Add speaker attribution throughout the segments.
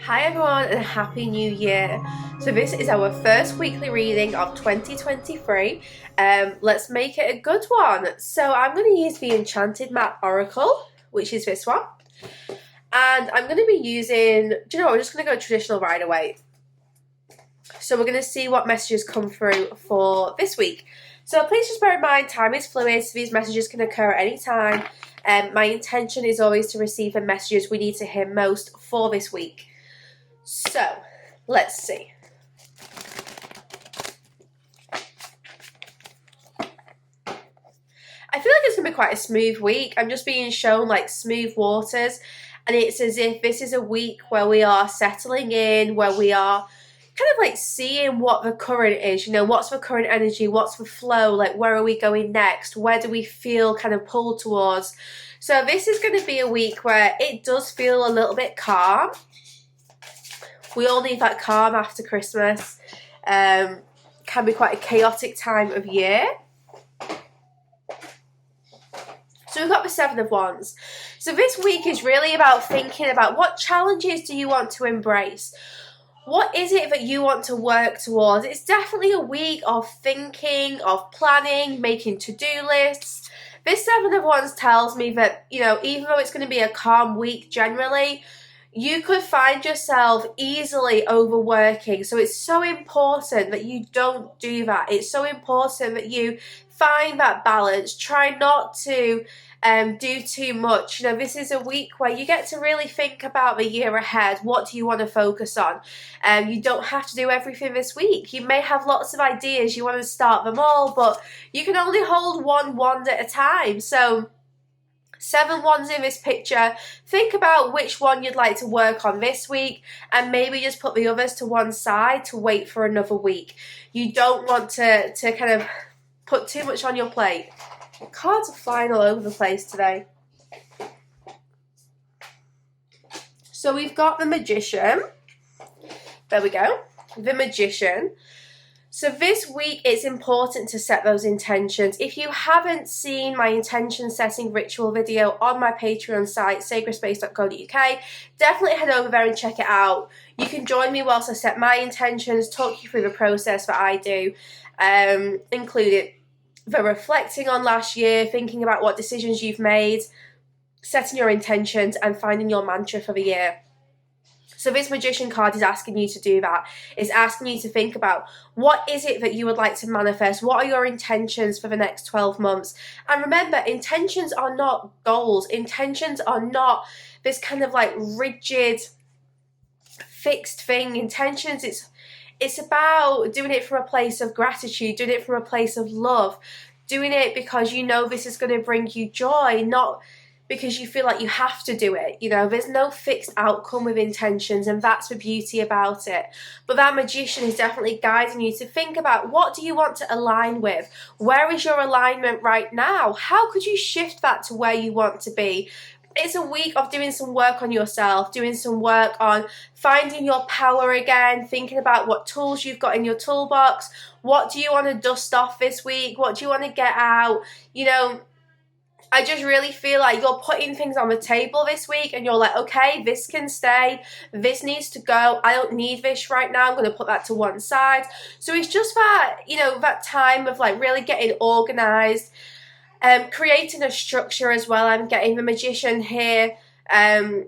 Speaker 1: Hi everyone and Happy New Year. So this is our first weekly reading of 2023. Let's make it a good one. So I'm going to use the Enchanted Map Oracle, which is this one. And I'm going to be using, we're just going to go traditional right away. So we're going to see what messages come through for this week. So please just bear in mind, time is fluid, so these messages can occur at any time. My intention is always to receive the messages we need to hear most for this week. So, let's see. I feel like it's going to be quite a smooth week. I'm just being shown like smooth waters, and it's as if this is a week where we are settling in, where we are kind of like seeing what the current is, what's the current energy, what's the flow, like where are we going next, where do we feel kind of pulled towards. So this is going to be a week where it does feel a little bit calm. We all need that calm after Christmas. Can be quite a chaotic time of year. So we've got the Seven of Wands. So this week is really about thinking about what challenges do you want to embrace? What is it that you want to work towards? It's definitely a week of thinking, of planning, making to-do lists. This Seven of Wands tells me that, even though it's going to be a calm week generally, you could find yourself easily overworking. So it's so important that you don't do that. It's so important that you find that balance. Try not to do too much. This is a week where you get to really think about the year ahead. What do you want to focus on? You don't have to do everything this week. You may have lots of ideas. You want to start them all, but you can only hold one wand at a time. So 7 wands in this picture. Think about which one you'd like to work on this week and maybe just put the others to one side to wait for another week. You don't want to kind of put too much on your plate. The cards are flying all over the place today. So we've got the Magician. There we go. The Magician. So this week, it's important to set those intentions. If you haven't seen my intention setting ritual video on my Patreon site, sacredspace.co.uk, definitely head over there and check it out. You can join me whilst I set my intentions, talk you through the process that I do, including the reflecting on last year, thinking about what decisions you've made, setting your intentions, and finding your mantra for the year. So this Magician card is asking you to do that. It's asking you to think about what is it that you would like to manifest? What are your intentions for the next 12 months? And remember, intentions are not goals. Intentions are not this kind of like rigid, fixed thing. Intentions, it's about doing it from a place of gratitude, doing it from a place of love, doing it because you know this is going to bring you joy, not because you feel like you have to do it. There's no fixed outcome with intentions, and that's the beauty about it. But that Magician is definitely guiding you to think about, what do you want to align with? Where is your alignment right now? How could you shift that to where you want to be? It's a week of doing some work on yourself, doing some work on finding your power again, thinking about what tools you've got in your toolbox. What do you want to dust off this week? What do you want to get out? I just really feel like you're putting things on the table this week and you're like, okay, this can stay, this needs to go, I don't need this right now, I'm going to put that to one side. So it's just that, that time of like really getting organised, creating a structure as well. I'm getting the Magician here. I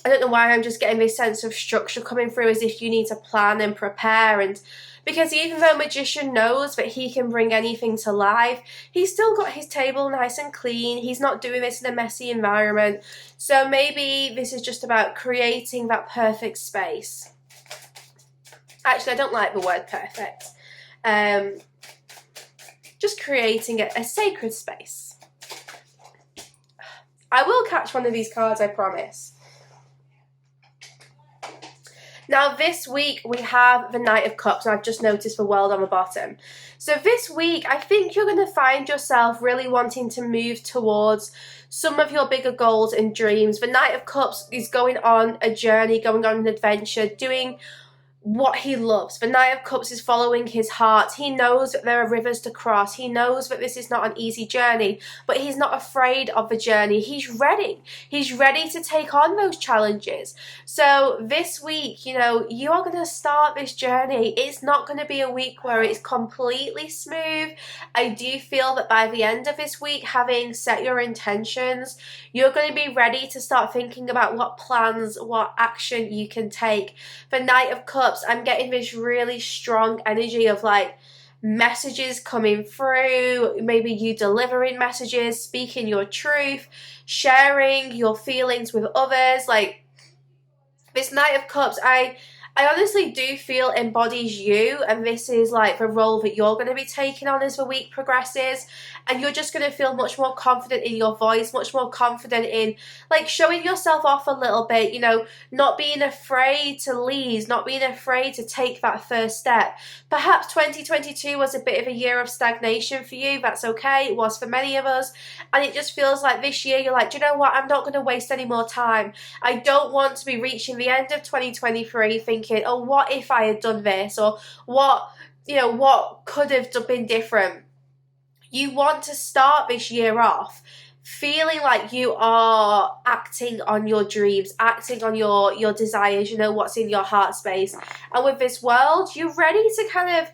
Speaker 1: don't know why I'm just getting this sense of structure coming through, as if you need to plan and prepare. And because even though Magician knows that he can bring anything to life, he's still got his table nice and clean. He's not doing this in a messy environment. So maybe this is just about creating that perfect space. Actually, I don't like the word perfect. Just creating a sacred space. I will catch one of these cards, I promise. Now this week we have the Knight of Cups, and I've just noticed the world on the bottom. So this week I think you're going to find yourself really wanting to move towards some of your bigger goals and dreams. The Knight of Cups is going on a journey, going on an adventure, doing what he loves. The Knight of Cups is following his heart. He knows that there are rivers to cross. He knows that this is not an easy journey, but he's not afraid of the journey. He's ready. He's ready to take on those challenges. So this week, you know, you are going to start this journey. It's not going to be a week where it's completely smooth. I do feel that by the end of this week, having set your intentions, you're going to be ready to start thinking about what plans, what action you can take. The Knight of Cups, I'm getting this really strong energy of like messages coming through, maybe you delivering messages, speaking your truth, sharing your feelings with others. Like this Knight of Cups, I honestly do feel embodies you, and this is like the role that you're going to be taking on as the week progresses, and you're just going to feel much more confident in your voice, much more confident in like showing yourself off a little bit, you know, not being afraid to lead, not being afraid to take that first step. Perhaps 2022 was a bit of a year of stagnation for you. That's okay. It was for many of us, and it just feels like this year you're like, do you know what, I'm not going to waste any more time. I don't want to be reaching the end of 2023 thinking, oh, what if I had done this, or what, you know, what could have been different. You want to start this year off feeling like you are acting on your dreams, acting on your desires, you know, what's in your heart space. And with this world, you're ready to kind of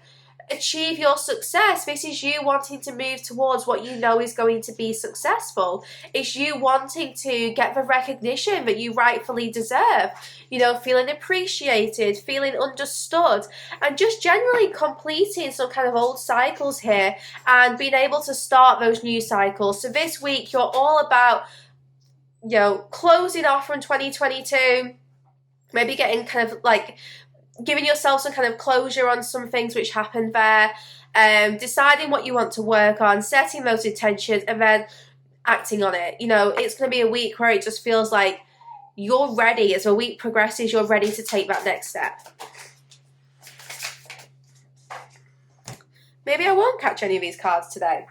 Speaker 1: achieve your success. This is you wanting to move towards what you know is going to be successful. It's you wanting to get the recognition that you rightfully deserve, you know, feeling appreciated, feeling understood, and just generally completing some kind of old cycles here and being able to start those new cycles. So this week you're all about, you know, closing off from 2022, maybe getting kind of like giving yourself some kind of closure on some things which happened there, deciding what you want to work on, setting those intentions, and then acting on it. You know, it's going to be a week where it just feels like you're ready. As the week progresses, you're ready to take that next step. Maybe I won't catch any of these cards today.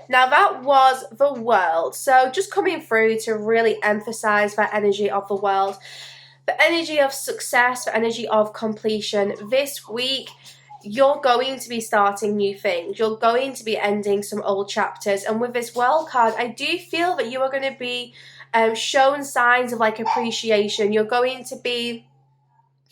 Speaker 1: Now that was the World. So just coming through to really emphasize that energy of the World. The energy of success, the energy of completion. This week, you're going to be starting new things. You're going to be ending some old chapters. And with this World card, I do feel that you are going to be shown signs of like appreciation. You're going to be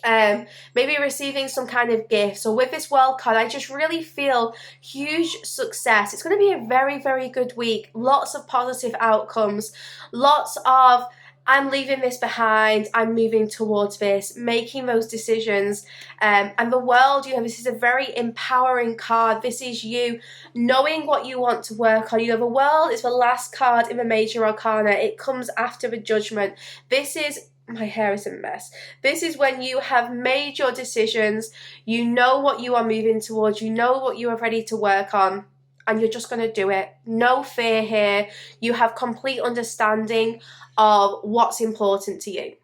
Speaker 1: maybe receiving some kind of gift. So with this World card, I just really feel huge success. It's going to be a very, very good week. Lots of positive outcomes. Lots of I'm leaving this behind, I'm moving towards this, making those decisions. And the World, you know, this is a very empowering card. This is you knowing what you want to work on. You know, the World is the last card in the Major Arcana. It comes after the Judgment. This is, my hair is a mess. This is when you have made your decisions, you know what you are moving towards, you know what you are ready to work on, and you're just going to do it. No fear here. You have complete understanding of what's important to you.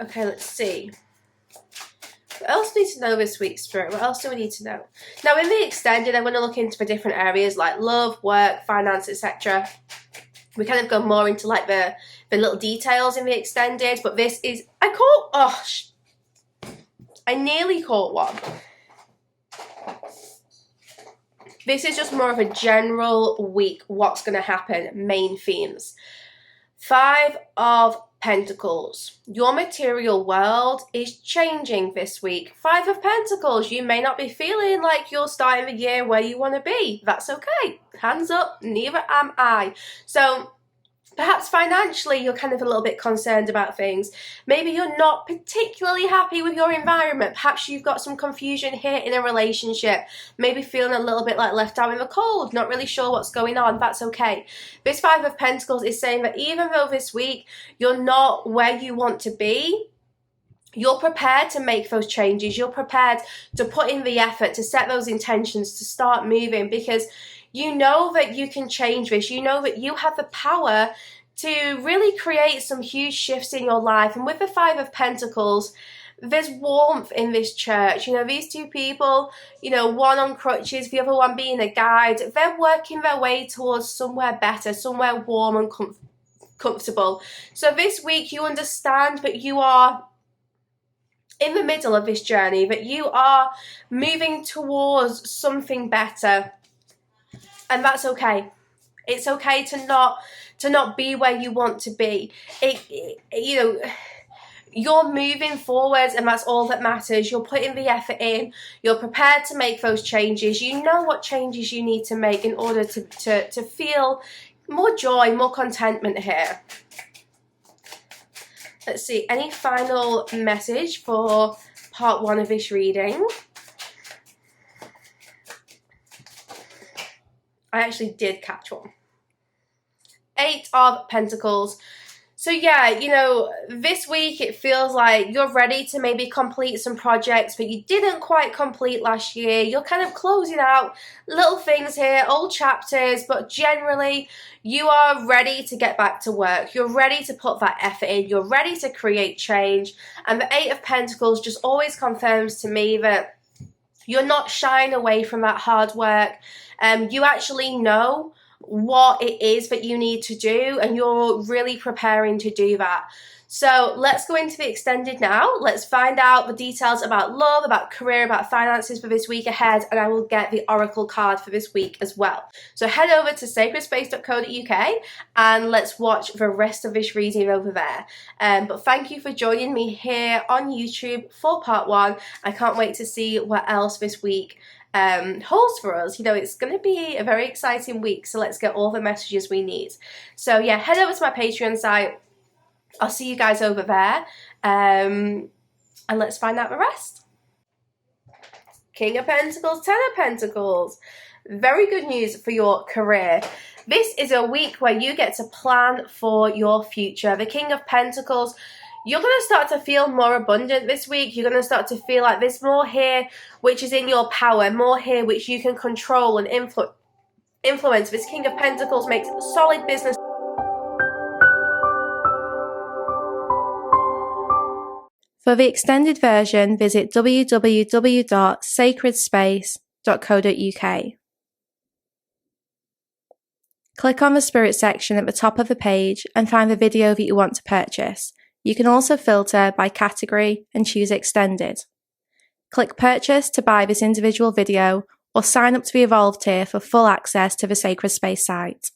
Speaker 1: Okay, let's see. What else do we need to know this week, Spirit? What else do we need to know? Now, in the extended, I'm going to look into the different areas like love, work, finance, etc. We kind of go more into like the little details in the extended, but this is, I nearly caught one. This is just more of a general week, what's going to happen, main themes. 5 of Pentacles. Your material world is changing this week. 5 of Pentacles. You may not be feeling like you're starting the year where you want to be. That's okay. Hands up, neither am I. So perhaps financially you're kind of a little bit concerned about things. Maybe you're not particularly happy with your environment. Perhaps you've got some confusion here in a relationship. Maybe feeling a little bit like left out in the cold, not really sure what's going on. That's okay. This 5 of Pentacles is saying that even though this week you're not where you want to be, you're prepared to make those changes. You're prepared to put in the effort, to set those intentions, to start moving, because you know that you can change this. You know that you have the power to really create some huge shifts in your life. And with the 5 of Pentacles, there's warmth in this church. You know, these two people, you know, one on crutches, the other one being a guide, they're working their way towards somewhere better, somewhere warm and comfortable. So this week you understand that you are in the middle of this journey, that you are moving towards something better, and that's okay. It's okay to not be where you want to be. You know, you're moving forward, and that's all that matters. You're putting the effort in. You're prepared to make those changes. You know what changes you need to make in order to feel more joy, more contentment here. Let's see, any final message for part 1 of this reading? I actually did catch one. 8 of Pentacles. So yeah, you know, this week it feels like you're ready to maybe complete some projects that you didn't quite complete last year. You're kind of closing out little things here, old chapters, but generally you are ready to get back to work. You're ready to put that effort in. You're ready to create change. And the 8 of Pentacles just always confirms to me that you're not shying away from that hard work. You actually know what it is that you need to do, and you're really preparing to do that. So let's go into the extended now. Let's find out the details about love, about career, about finances for this week ahead, and I will get the oracle card for this week as well. So head over to sacredspace.co.uk and let's watch the rest of this reading over there. But thank you for joining me here on YouTube for part 1. I can't wait to see what else this week holds for us. You know, it's going to be a very exciting week, so let's get all the messages we need. So yeah, head over to my Patreon site. I'll see you guys over there, and let's find out the rest. King of Pentacles, 10 of Pentacles. Very good news for your career. This is a week where you get to plan for your future. The King of Pentacles, you're going to start to feel more abundant this week. You're going to start to feel like there's more here which is in your power, more here which you can control and influence. This King of Pentacles makes solid business. For the extended version, visit www.sacredspace.co.uk. Click on the Spirit section at the top of the page and find the video that you want to purchase. You can also filter by category and choose Extended. Click Purchase to buy this individual video, or sign up to the Evolve tier for full access to the Sacred Space site.